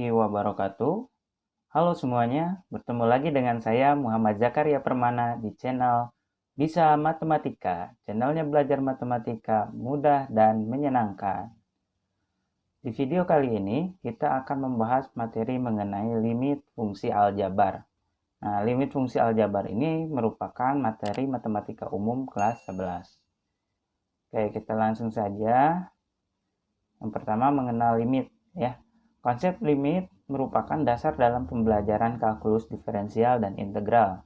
warahmatullahi wabarakatuh. Halo semuanya, bertemu lagi dengan saya Muhammad Zakaria Permana di channel Bisa Matematika. Channelnya belajar matematika mudah dan menyenangkan. Di video kali ini kita akan membahas materi mengenai limit fungsi aljabar. Nah, limit fungsi aljabar ini merupakan materi matematika umum kelas 11. Oke, kita langsung saja. Yang pertama mengenal limit ya. Konsep limit merupakan dasar dalam pembelajaran kalkulus diferensial dan integral.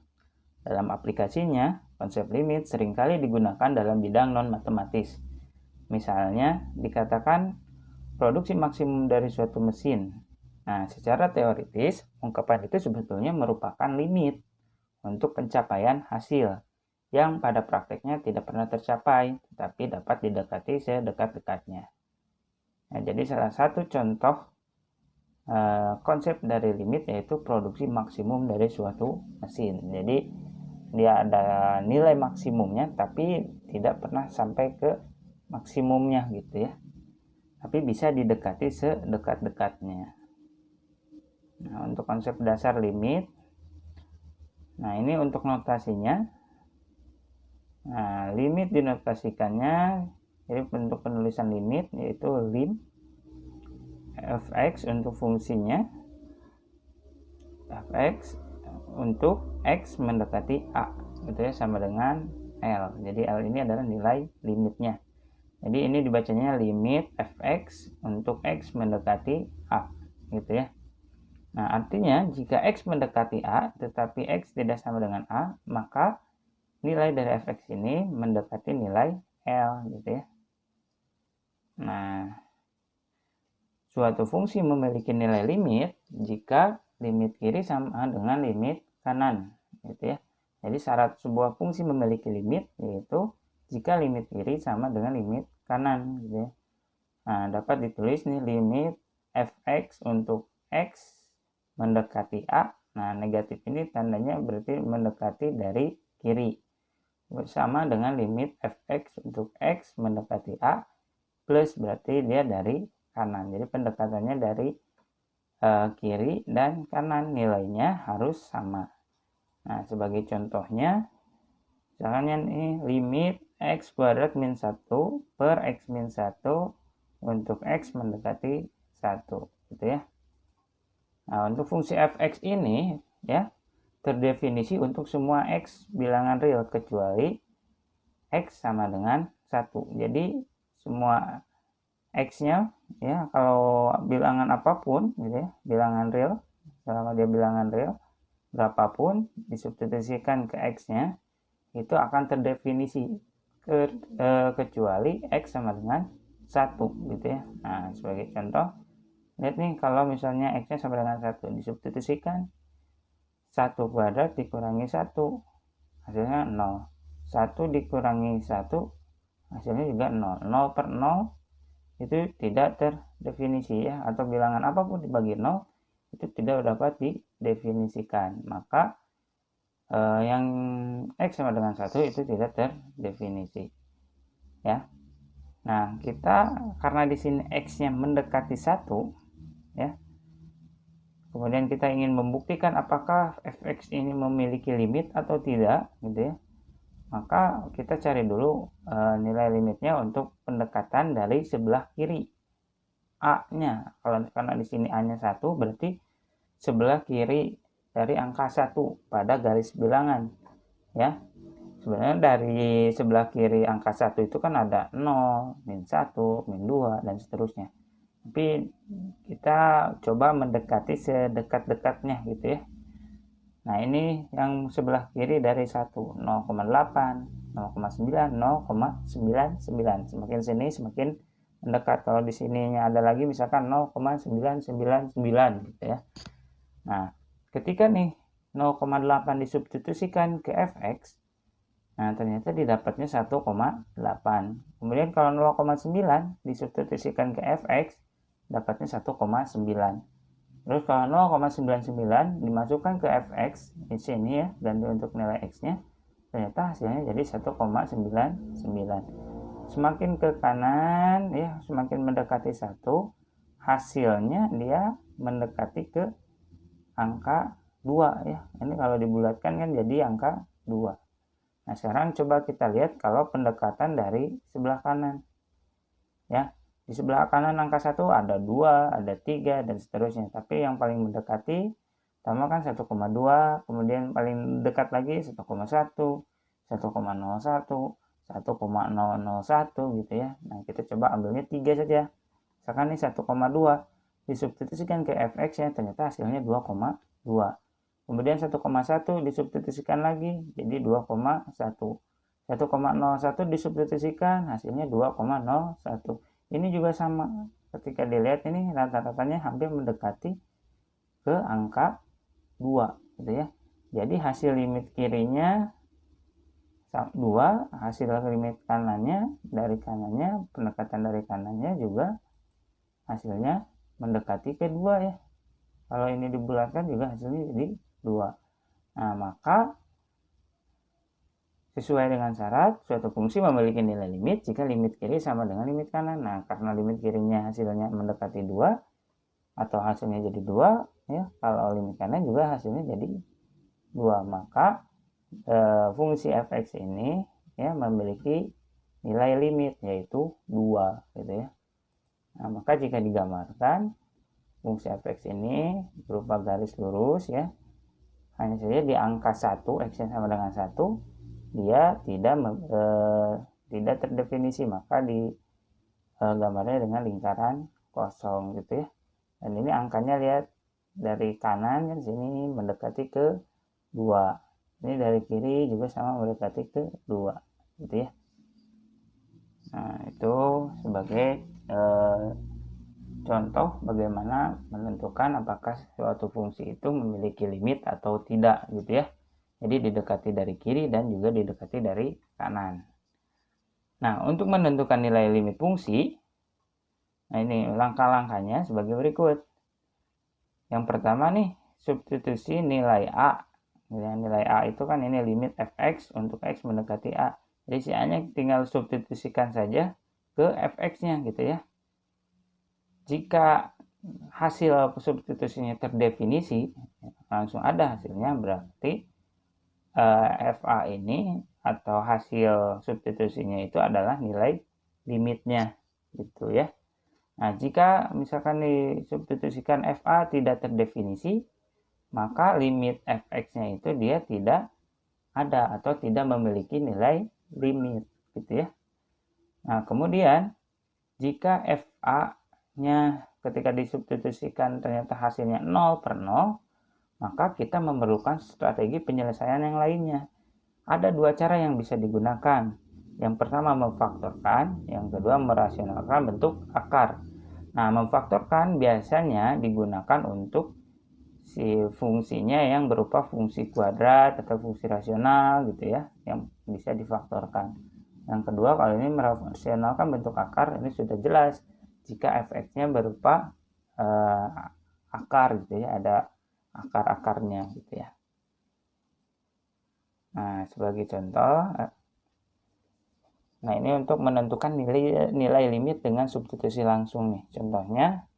Dalam aplikasinya, konsep limit seringkali digunakan dalam bidang non-matematis. Misalnya, dikatakan produksi maksimum dari suatu mesin. Nah, secara teoritis, ungkapan itu sebetulnya merupakan limit untuk pencapaian hasil yang pada prakteknya tidak pernah tercapai, tetapi dapat didekati sedekat-dekatnya. Nah, jadi salah satu contoh konsep dari limit yaitu produksi maksimum dari suatu mesin. Jadi dia ada nilai maksimumnya tapi tidak pernah sampai ke maksimumnya gitu ya. Tapi bisa didekati sedekat-dekatnya. Nah, untuk konsep dasar limit. Nah, ini untuk notasinya. Nah, limit dinotasikannya jadi bentuk penulisan limit yaitu lim fx untuk fungsinya, fx untuk x mendekati a, gitu ya, sama dengan L. Jadi L ini adalah nilai limitnya. Jadi ini dibacanya limit fx untuk x mendekati a, gitu ya. Nah, artinya jika x mendekati a tetapi x tidak sama dengan a, maka nilai dari fx ini mendekati nilai L, gitu ya. Nah, suatu fungsi memiliki nilai limit jika limit kiri sama dengan limit kanan, gitu ya. Jadi syarat sebuah fungsi memiliki limit yaitu jika limit kiri sama dengan limit kanan, gitu ya. Nah, dapat ditulis nih limit fx untuk x mendekati a. Nah, negatif ini tandanya berarti mendekati dari kiri. Sama dengan limit fx untuk x mendekati a plus berarti dia dari kanan. Jadi pendekatannya dari kiri dan kanan, nilainya harus sama. Nah, sebagai contohnya, misalnya ini limit x kuadrat min 1 per x min 1 untuk x mendekati 1, gitu ya. Nah, untuk fungsi fx ini ya terdefinisi untuk semua x bilangan real kecuali x sama dengan 1. Jadi semua x-nya ya, kalau bilangan apapun gitu ya, bilangan real, selama dia bilangan real berapapun disubstitusikan ke x-nya itu akan terdefinisi kecuali x sama dengan 1, gitu ya. Nah, sebagai contoh, lihat nih, kalau misalnya x-nya sama dengan 1 disubstitusikan 1 kuadrat dikurangi 1 hasilnya 0, 1 dikurangi 1 hasilnya juga 0, 0 per 0 itu tidak terdefinisi ya, atau bilangan apapun dibagi 0 itu tidak dapat didefinisikan, maka yang x sama dengan 1 itu tidak terdefinisi ya. Nah, kita karena di sini x-nya mendekati 1 ya, kemudian kita ingin membuktikan apakah fx ini memiliki limit atau tidak, gitu ya. Maka kita cari dulu nilai limitnya untuk pendekatan dari sebelah kiri a-nya. Karena di sini a-nya 1 berarti sebelah kiri dari angka 1 pada garis bilangan ya. Sebenarnya dari sebelah kiri angka 1 itu kan ada 0, min 1, min 2 dan seterusnya. Tapi kita coba mendekati sedekat-dekatnya, gitu ya. Nah, ini yang sebelah kiri dari 1, 0,8, 0,9, 0,99. Semakin sini semakin mendekat. Kalau di sininya ada lagi misalkan 0,999 gitu ya. Nah, ketika nih 0,8 disubstitusikan ke fx, nah ternyata didapatnya 1,8. Kemudian kalau 0,9 disubstitusikan ke fx, dapatnya 1,9. Terus kalau 0,99 dimasukkan ke fx di sini ya, ganti untuk nilai x-nya, ternyata hasilnya jadi 1,99. Semakin ke kanan ya, semakin mendekati 1, hasilnya dia mendekati ke angka 2 ya. Ini kalau dibulatkan kan jadi angka 2. Nah, sekarang coba kita lihat kalau pendekatan dari sebelah kanan. Ya, di sebelah kanan angka 1 ada 2, ada 3, dan seterusnya. Tapi yang paling mendekati pertama kan 1,2, kemudian paling dekat lagi 1,1, 1,01, 1,001 gitu ya. Nah, kita coba ambilnya 3 saja. Misalkan ini 1,2 disubstitusikan ke fx ya, ternyata hasilnya 2,2. Kemudian 1,1 disubstitusikan lagi jadi 2,1. 1,01 disubstitusikan hasilnya 2,01. Ini juga sama. Ketika dilihat ini rata-ratanya hampir mendekati ke angka 2 gitu ya. Jadi hasil limit kirinya 2, hasil limit kanannya dari kanannya, pendekatan dari kanannya juga hasilnya mendekati ke 2 ya. Kalau ini dibulatkan juga hasilnya jadi 2. Nah, maka sesuai dengan syarat, suatu fungsi memiliki nilai limit jika limit kiri sama dengan limit kanan. Nah, karena limit kirinya hasilnya mendekati 2 atau hasilnya jadi 2 ya, kalau limit kanan juga hasilnya jadi 2, maka fungsi fx ini ya memiliki nilai limit yaitu 2 gitu ya. Nah, maka jika digambarkan fungsi fx ini berupa garis lurus ya, hanya saja di angka 1 x-nya sama dengan 1 dia tidak terdefinisi, maka di gambarnya dengan lingkaran kosong gitu ya. Dan ini angkanya lihat dari kanan kan sini mendekati ke 2. Ini dari kiri juga sama mendekati ke 2 gitu ya. Nah, itu sebagai contoh bagaimana menentukan apakah suatu fungsi itu memiliki limit atau tidak gitu ya. Jadi didekati dari kiri dan juga didekati dari kanan. Nah, untuk menentukan nilai limit fungsi, nah ini langkah-langkahnya sebagai berikut. Yang pertama nih, substitusi nilai A. Nilai A itu kan ini limit fx untuk x mendekati A. Jadi si A-nya tinggal substitusikan saja ke fx-nya gitu ya. Jika hasil substitusinya terdefinisi, langsung ada hasilnya, berarti FA ini atau hasil substitusinya itu adalah nilai limitnya gitu ya. Nah, jika misalkan disubstitusikan FA tidak terdefinisi, maka limit fx-nya itu dia tidak ada atau tidak memiliki nilai limit gitu ya. Nah, kemudian jika FA-nya ketika disubstitusikan ternyata hasilnya 0/0, maka kita memerlukan strategi penyelesaian yang lainnya. Ada 2 cara yang bisa digunakan. Yang pertama memfaktorkan, yang kedua merasionalkan bentuk akar. Nah, memfaktorkan biasanya digunakan untuk si fungsinya yang berupa fungsi kuadrat atau fungsi rasional gitu ya, yang bisa difaktorkan. Yang kedua, kalau ini merasionalkan bentuk akar, ini sudah jelas jika fx-nya berupa akar gitu ya, ada akar-akarnya gitu ya. Nah, sebagai contoh, nah ini untuk menentukan nilai limit dengan substitusi langsung nih. Contohnya,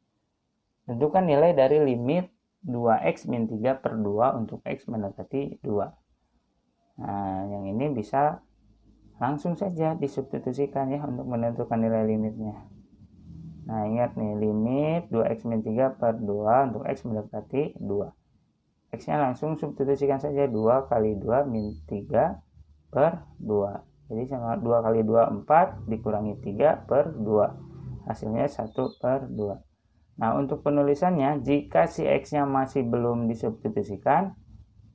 tentukan nilai dari limit 2x min 3/2 untuk x mendekati 2. Nah, yang ini bisa langsung saja disubstitusikan ya untuk menentukan nilai limitnya. Nah, ingat nih, limit 2x min 3/2 untuk x mendekati 2. X-nya langsung substitusikan saja, 2 kali 2 min 3/2. Jadi sama 2 kali 2 4 dikurangi 3/2. Hasilnya 1/2. Nah, untuk penulisannya, jika si X-nya masih belum disubstitusikan,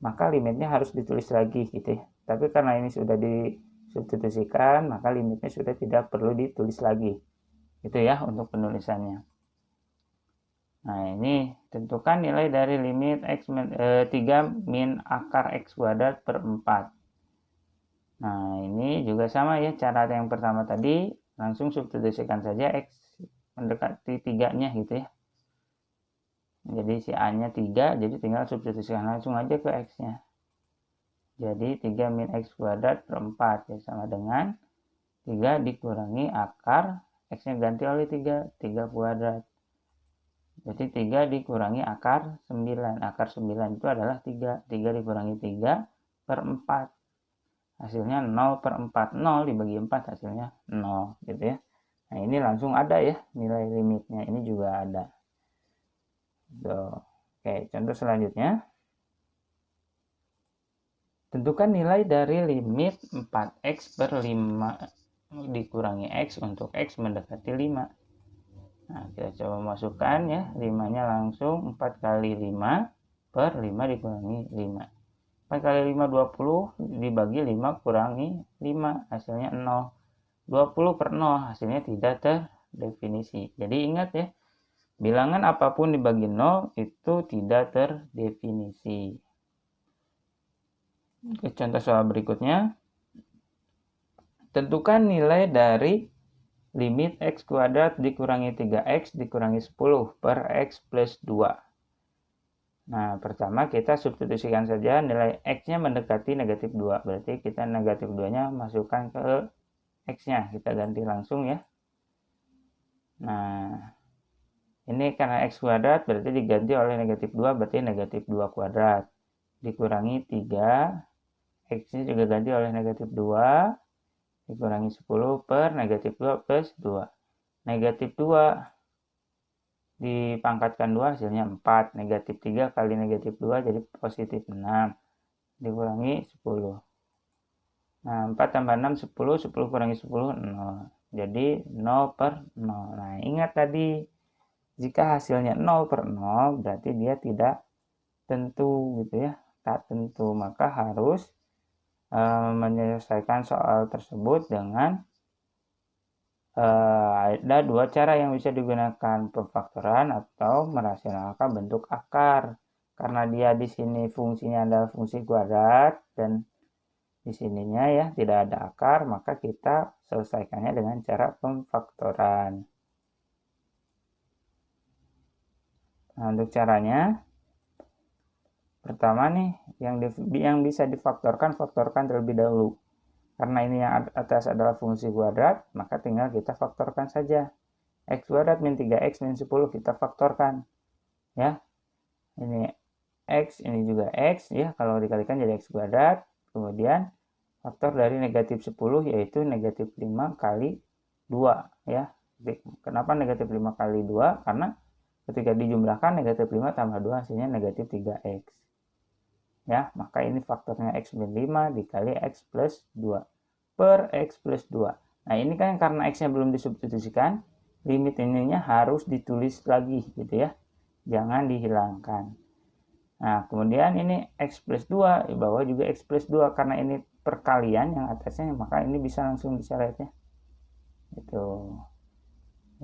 maka limitnya harus ditulis lagi gitu ya. Tapi karena ini sudah disubstitusikan, maka limitnya sudah tidak perlu ditulis lagi. Itu ya untuk penulisannya. Nah, ini tentukan nilai dari limit x 3 min akar x kuadrat per 4. Nah, ini juga sama ya, cara yang pertama tadi, langsung substitusikan saja x mendekati 3-nya gitu ya. Jadi si A-nya 3, jadi tinggal substitusikan langsung aja ke x-nya. Jadi 3 min x kuadrat per 4 ya, sama dengan 3 dikurangi akar, x-nya ganti oleh 3 kuadrat. Berarti 3 dikurangi akar 9. Akar 9 itu adalah 3. 3 dikurangi 3 per 4. Hasilnya 0 per 4. 0 dibagi 4 hasilnya 0 gitu ya. Nah ini langsung ada ya nilai limitnya. Ini juga ada. Oke, contoh selanjutnya. Tentukan nilai dari limit 4x per 5 dikurangi x untuk x mendekati 5. Nah, kita coba masukkan ya. 5-nya langsung 4 kali 5 per 5 dikurangi 5. 4 kali 5, 20 dibagi 5 kurangi 5. Hasilnya 0. 20 per 0 hasilnya tidak terdefinisi. Jadi ingat ya, bilangan apapun dibagi 0 itu tidak terdefinisi. Oke, contoh soal berikutnya. Tentukan nilai dari limit x kuadrat dikurangi 3x dikurangi 10 per x plus 2. Nah, pertama kita substitusikan saja nilai x-nya mendekati negatif 2. Berarti kita negatif 2-nya masukkan ke x-nya. Kita ganti langsung ya. Nah, ini karena x kuadrat berarti diganti oleh negatif 2, berarti negatif 2 kuadrat. Dikurangi 3. X-nya juga ganti oleh negatif 2. Dikurangi 10 per negatif 2 plus 2. Negatif 2 dipangkatkan 2 hasilnya 4. Negatif 3 kali negatif 2 jadi positif 6. Dikurangi 10. Nah, 4 tambah 6, 10. 10 kurangi 10, 0. Jadi 0 per 0. Nah, ingat tadi, jika hasilnya 0 per 0, berarti dia tidak tentu gitu ya. Tak tentu, maka harus menyelesaikan soal tersebut dengan ada dua cara yang bisa digunakan, pemfaktoran atau merasionalkan bentuk akar. Karena dia di sini fungsinya adalah fungsi kuadrat dan di sininya ya tidak ada akar, maka kita selesaikannya dengan cara pemfaktoran. Nah, untuk caranya, pertama nih, yang bisa difaktorkan, faktorkan terlebih dahulu. Karena ini yang atas adalah fungsi kuadrat, maka tinggal kita faktorkan saja. X kuadrat min 3x min 10 kita faktorkan. Ya. Ini x, ini juga x ya, kalau dikalikan jadi x kuadrat. Kemudian faktor dari negatif 10 yaitu negatif 5 kali 2 ya. Kenapa negatif 5 kali 2? Karena ketika dijumlahkan negatif 5 tambah 2 hasilnya negatif 3x. Ya, maka ini faktornya x min 5 dikali x plus 2 per x plus 2. Nah, ini kan karena x-nya belum disubstitusikan, limit ininya harus ditulis lagi gitu ya. Jangan dihilangkan. Nah, kemudian ini x plus 2, di bawah juga x plus 2. Karena ini perkalian yang atasnya, maka ini bisa langsung diseret ya. Gitu.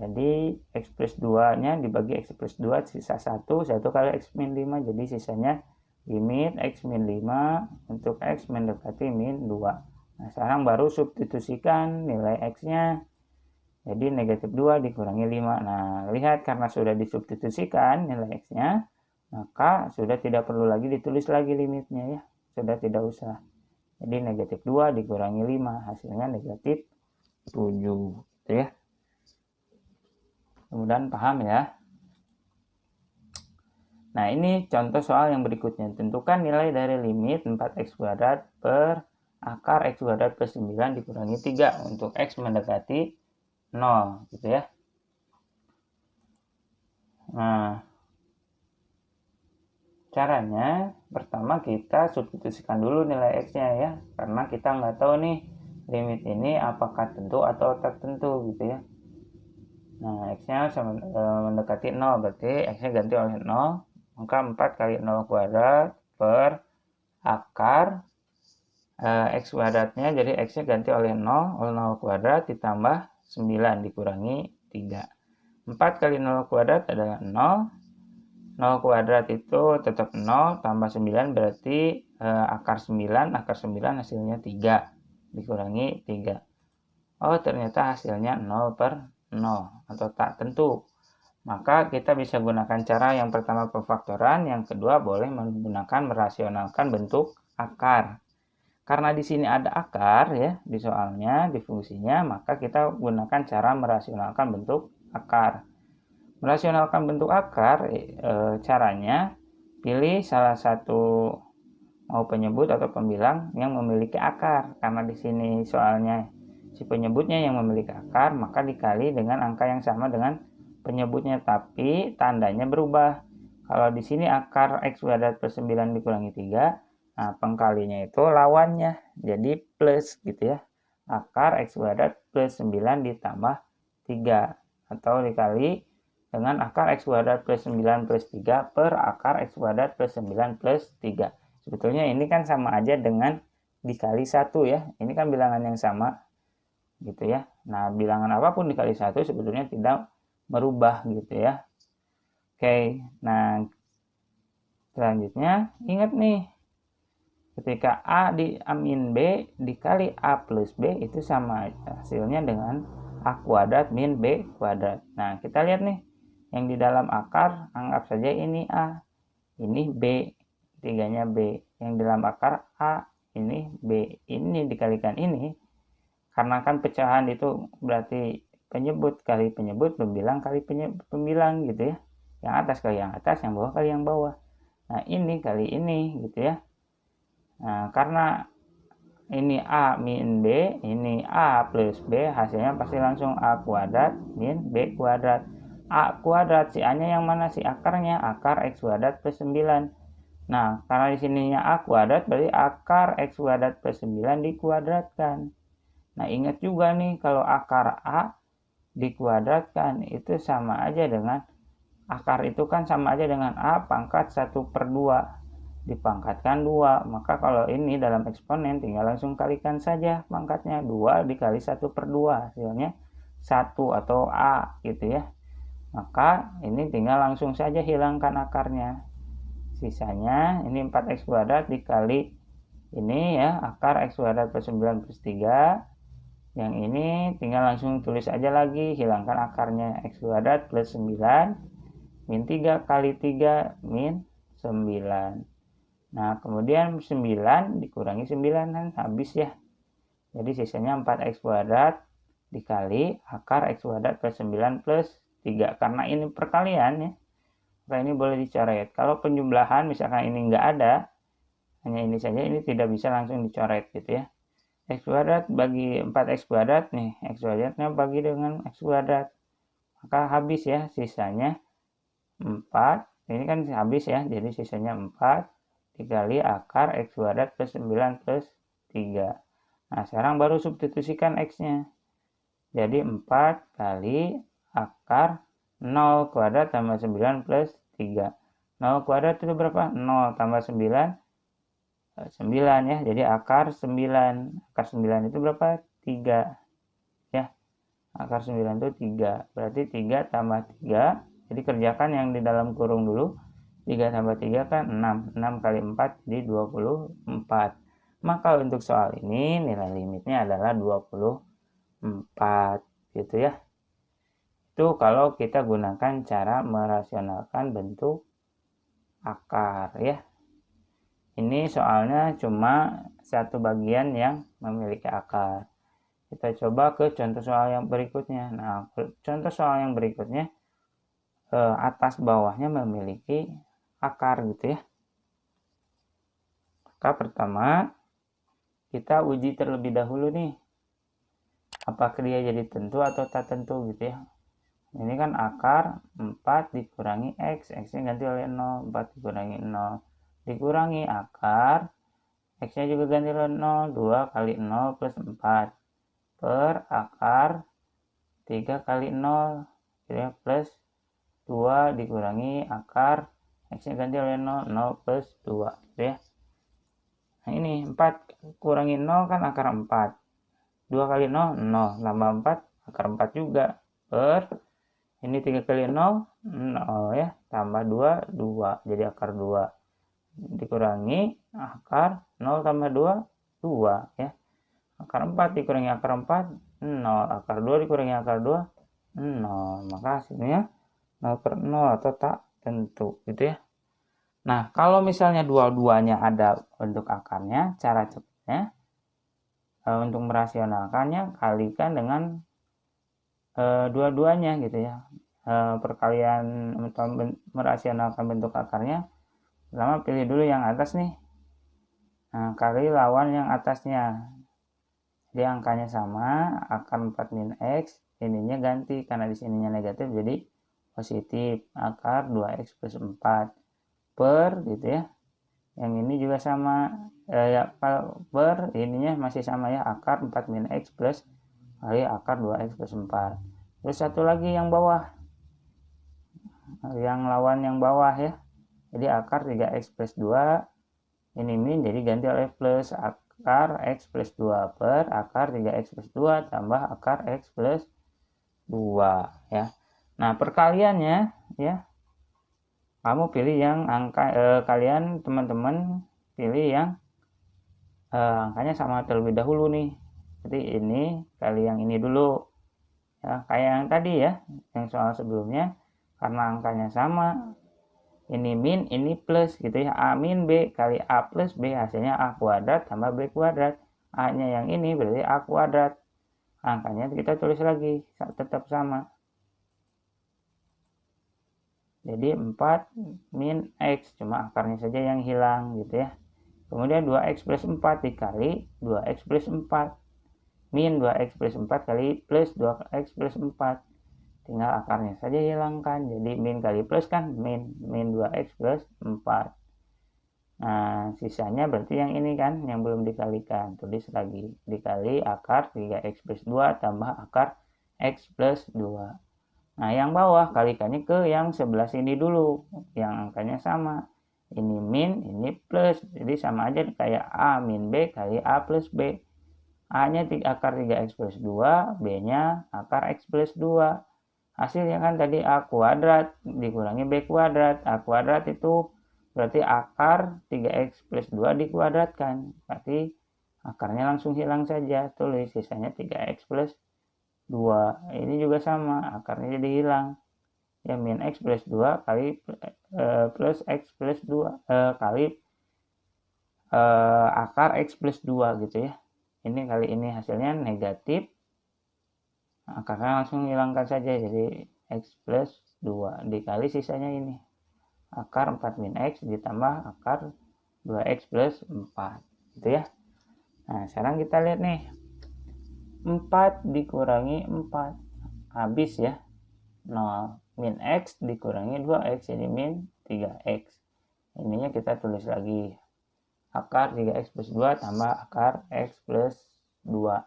Jadi x plus 2-nya dibagi x plus 2, sisa 1 kali x min 5, jadi sisanya limit x min 5 untuk x mendekati min 2. Nah, sekarang baru substitusikan nilai x-nya. Jadi negatif 2 dikurangi 5. Nah, lihat karena sudah disubstitusikan nilai x-nya, maka sudah tidak perlu lagi ditulis lagi limitnya ya. Sudah tidak usah. Jadi negatif 2 dikurangi 5, hasilnya negatif 7. Gitu ya. Kemudian paham ya. Nah, ini contoh soal yang berikutnya. Tentukan nilai dari limit 4x kuadrat per akar x kuadrat plus 9 dikurangi 3 untuk x mendekati 0. Gitu ya. Nah, caranya pertama kita substitusikan dulu nilai x-nya ya. Karena kita nggak tahu nih limit ini apakah tentu atau tak tentu gitu ya. Nah, x-nya mendekati 0, berarti x-nya ganti oleh 0. Maka 4 kali 0 kuadrat per akar x kuadratnya, jadi x-nya ganti oleh 0, 0 kuadrat ditambah 9 dikurangi 3. 4 kali 0 kuadrat adalah 0. 0 kuadrat itu tetap 0, tambah 9 berarti akar 9 hasilnya 3 dikurangi 3. Oh, ternyata hasilnya 0 per 0 atau tak tentu. Maka kita bisa gunakan cara yang pertama pemfaktoran, yang kedua boleh menggunakan merasionalkan bentuk akar. Karena di sini ada akar ya di soalnya, di fungsinya, maka kita gunakan cara merasionalkan bentuk akar. Merasionalkan bentuk akar, caranya pilih salah satu mau penyebut atau pembilang yang memiliki akar. Karena di sini soalnya si penyebutnya yang memiliki akar, maka dikali dengan angka yang sama dengan penyebutnya, tapi tandanya berubah. Kalau di sini akar X kuadrat plus 9 dikurangi 3, nah pengkalinya itu lawannya, jadi plus gitu ya. Akar X kuadrat plus 9 ditambah 3, atau dikali dengan akar X kuadrat plus 9 plus 3 per akar X kuadrat plus 9 plus 3. Sebetulnya ini kan sama aja dengan dikali 1 ya. Ini kan bilangan yang sama gitu ya. Nah, bilangan apapun dikali 1 sebetulnya tidak merubah gitu ya. Oke, nah selanjutnya ingat nih, ketika A min B dikali A plus B itu sama hasilnya dengan A kuadrat min B kuadrat. Nah, kita lihat nih, yang di dalam akar anggap saja ini A, ini B, 3-nya B. Yang di dalam akar A, ini B, ini dikalikan ini, karena kan pecahan itu berarti penyebut kali penyebut, pembilang kali pembilang gitu ya. Yang atas kali yang atas, yang bawah kali yang bawah. Nah, ini kali ini gitu ya. Nah, karena ini A min B, ini A plus B, hasilnya pasti langsung A kuadrat min B kuadrat. A kuadrat, si A-nya yang mana? Si akarnya, akar X kuadrat plus 9. Nah, karena di sininya A kuadrat, berarti akar X kuadrat plus 9 dikuadratkan. Nah, ingat juga nih, kalau akar A dikuadratkan, itu sama aja dengan, akar itu kan sama aja dengan A pangkat 1/2. Dipangkatkan 2. Maka kalau ini dalam eksponen, tinggal langsung kalikan saja pangkatnya. 2 dikali 1/2, hasilnya 1 atau A gitu ya. Maka ini tinggal langsung saja hilangkan akarnya. Sisanya ini 4x kuadrat dikali ini ya, akar x kuadrat plus 9 plus 3. Yang ini tinggal langsung tulis aja lagi, hilangkan akarnya, x kuadrat plus 9 min 3 kali 3 min 9. Nah, kemudian 9 dikurangi 9 kan habis ya. Jadi sisanya 4x kuadrat dikali akar x kuadrat plus 9 plus 3. Karena ini perkalian ya, maka ini boleh dicoret. Kalau penjumlahan misalkan ini enggak ada, hanya ini saja, ini tidak bisa langsung dicoret gitu ya. X kuadrat bagi 4x kuadrat nih, x kuadratnya bagi dengan x kuadrat, maka habis ya, sisanya 4. Ini kan habis ya, jadi sisanya 4 dikali akar x kuadrat plus 9 plus 3. Nah, sekarang baru substitusikan x-nya. Jadi 4 kali akar 0 kuadrat tambah 9 plus 3. 0 kuadrat itu berapa? 0 tambah 9, 9 ya. Jadi akar 9. Akar 9 itu berapa? 3. Ya. Akar 9 itu 3. Berarti 3 tambah 3. Jadi kerjakan yang di dalam kurung dulu. 3 tambah 3 kan 6. 6 kali 4 jadi 24. Maka untuk soal ini nilai limitnya adalah 24 gitu ya. Itu kalau kita gunakan cara merasionalkan bentuk akar ya. Ini soalnya cuma satu bagian yang memiliki akar. Kita coba ke contoh soal yang berikutnya. Nah, contoh soal yang berikutnya atas bawahnya memiliki akar gitu ya. Maka pertama kita uji terlebih dahulu nih, apakah dia jadi tentu atau tak tentu gitu ya. Ini kan akar 4 dikurangi x, x-nya ganti oleh 0, 4 dikurangi 0, dikurangi akar, x-nya juga ganti oleh 0, 2 kali 0 plus 4, per akar 3 kali 0, ya, plus 2 dikurangi akar, x-nya ganti oleh 0, 0 plus 2, gitu ya. Nah, ini 4 kurangi 0 kan akar 4, 2 kali 0, 0, tambah 4, akar 4 juga, per ini 3 kali 0, 0 ya, tambah 2, 2, jadi akar 2, dikurangi akar 0 tambah 2, 2 ya. Akar 4 dikurangi akar 4, 0, akar 2 dikurangi akar 2, 0, maka hasilnya 0/0 atau tak tentu gitu ya. Nah, kalau misalnya dua-duanya ada bentuk akarnya, cara cepatnya untuk merasionalkannya kalikan dengan dua-duanya gitu ya. perkalian atau merasionalkan bentuk akarnya, pertama pilih dulu yang atas nih. Nah, kali lawan yang atasnya. Jadi angkanya sama, akar 4 min X, ininya ganti karena di sininya negatif jadi positif, akar 2X plus 4 per gitu ya. Yang ini juga sama, ya per ininya masih sama ya, akar 4 min X plus kali akar 2X plus 4. Terus satu lagi yang bawah, yang lawan yang bawah ya. Jadi akar 3X plus 2, ini min jadi ganti oleh plus, akar X plus 2 per akar 3X plus 2 tambah akar X plus 2 ya. Nah, perkaliannya ya, kamu pilih yang angka, kalian teman-teman pilih yang angkanya sama terlebih dahulu nih. Jadi ini kali yang ini dulu ya, kayak yang tadi ya, yang soal sebelumnya, karena angkanya sama, ini min, ini plus gitu ya. A min B kali A plus B, hasilnya A kuadrat tambah B kuadrat. A nya yang ini berarti A kuadrat. Angkanya kita tulis lagi, tetap sama. Jadi 4 min X, cuma akarnya saja yang hilang gitu ya. Kemudian 2X plus 4 dikali 2X plus 4. Min 2X plus 4 kali plus 2X plus 4. Tinggal akarnya saja hilangkan, jadi min kali plus kan min 2x plus 4. Nah, sisanya berarti yang ini kan yang belum dikalikan, tulis lagi, dikali akar 3x plus 2 tambah akar x plus 2. Nah, yang bawah kalikannya ke yang sebelah sini dulu, yang angkanya sama, ini min, ini plus, jadi sama aja kayak A min B kali A plus B. A nya akar 3x plus 2, B nya akar x plus 2. Hasilnya kan tadi A kuadrat dikurangi B kuadrat. A kuadrat itu berarti akar 3X plus 2 dikuadratkan. Berarti akarnya langsung hilang saja. Tulis sisanya 3X plus 2. Ini juga sama, akarnya jadi hilang. Ya, min X plus 2 kali plus X plus 2 kali akar X plus 2 gitu ya. Ini kali ini hasilnya negatif. Akarnya langsung hilangkan saja, jadi X plus 2 dikali sisanya ini akar 4 min X ditambah akar 2X plus 4 gitu ya. Nah, sekarang kita lihat nih, 4 dikurangi 4 habis ya, 0. Min X dikurangi 2X jadi min 3X. Ininya kita tulis lagi, akar 3X plus 2 tambah akar X plus 2.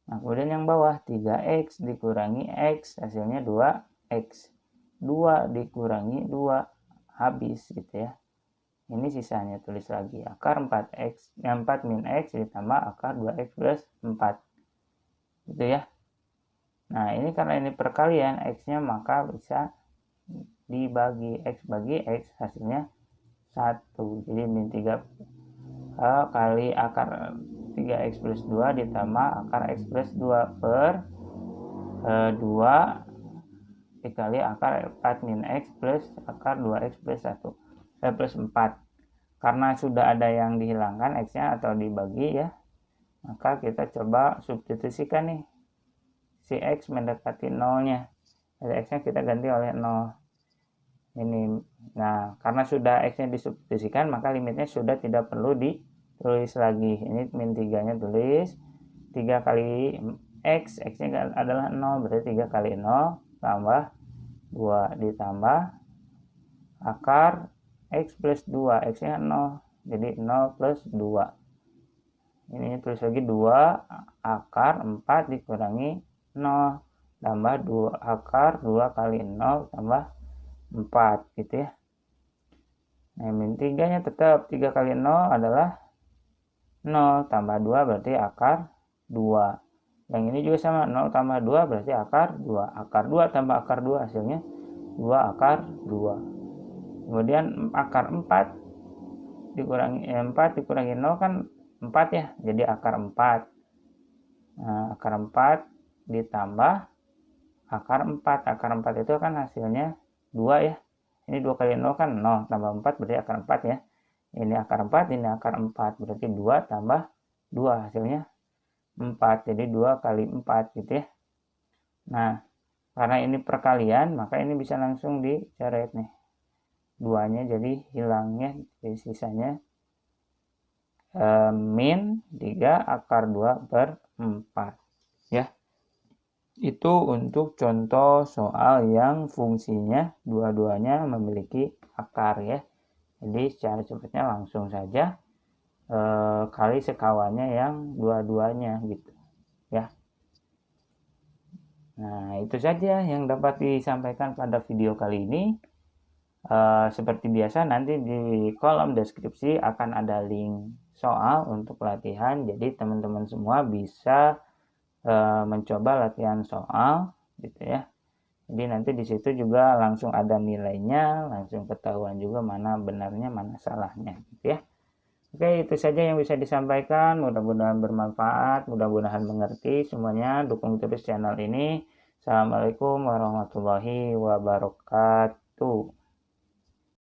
Nah, kemudian yang bawah 3X dikurangi X, hasilnya 2X. 2 dikurangi 2, habis gitu ya. Ini sisanya tulis lagi, akar 4X, 4 min X ditambah akar 2X plus 4. Gitu ya. Nah, ini karena ini perkalian X-nya maka bisa dibagi X bagi X, hasilnya 1. Jadi min 3 kali akar 3x plus 2 ditambah akar x plus 2 per 2 dikali akar 4 min x plus akar 2x plus 1 plus 4. Karena sudah ada yang dihilangkan x-nya atau dibagi ya, maka kita coba substitusikan nih, si x mendekati 0-nya. Jadi x-nya kita ganti oleh 0. Ini. Nah, karena sudah x-nya disubstitusikan, maka limitnya sudah tidak perlu ditulis lagi. Ini min 3-nya tulis 3 kali x, x-nya adalah 0, berarti 3 kali 0 tambah 2 ditambah akar x plus 2, x-nya 0, jadi 0 plus 2. Ini tulis lagi 2 akar 4 dikurangi 0 tambah 2 akar 2 kali 0 tambah 4 gitu ya. Nah, min 3-nya tetap 3 kali 0 adalah 0 tambah 2 berarti akar 2. Yang ini juga sama, 0 tambah 2 berarti akar 2. Akar 2 tambah akar 2 hasilnya 2 akar 2. Kemudian akar 4 dikurangi 4 dikurangi 0 kan 4 ya, jadi akar 4. Nah, akar 4 ditambah akar 4. Akar 4 itu kan hasilnya 2 ya. Ini 2 kali 0 kan 0 tambah 4 berarti akar 4 ya. Ini akar 4, ini akar 4 berarti 2 tambah 2 hasilnya 4. Jadi 2 kali 4 gitu ya. Nah, karena ini perkalian, maka ini bisa langsung dicoret nih. 2-nya jadi hilangnya, jadi sisanya min 3 akar 2/4 ya. Itu untuk contoh soal yang fungsinya dua-duanya memiliki akar ya. Jadi secara cepatnya langsung saja kali sekawannya yang dua-duanya gitu ya. Nah, itu saja yang dapat disampaikan pada video kali ini. Seperti biasa, nanti di kolom deskripsi akan ada link soal untuk latihan. Jadi teman-teman semua bisa mencoba latihan soal gitu ya. Jadi nanti di situ juga langsung ada nilainya, langsung ketahuan juga mana benarnya, mana salahnya gitu ya. Oke, itu saja yang bisa disampaikan. Mudah-mudahan bermanfaat, mudah-mudahan mengerti semuanya. Dukung terus channel ini. Assalamualaikum warahmatullahi wabarakatuh.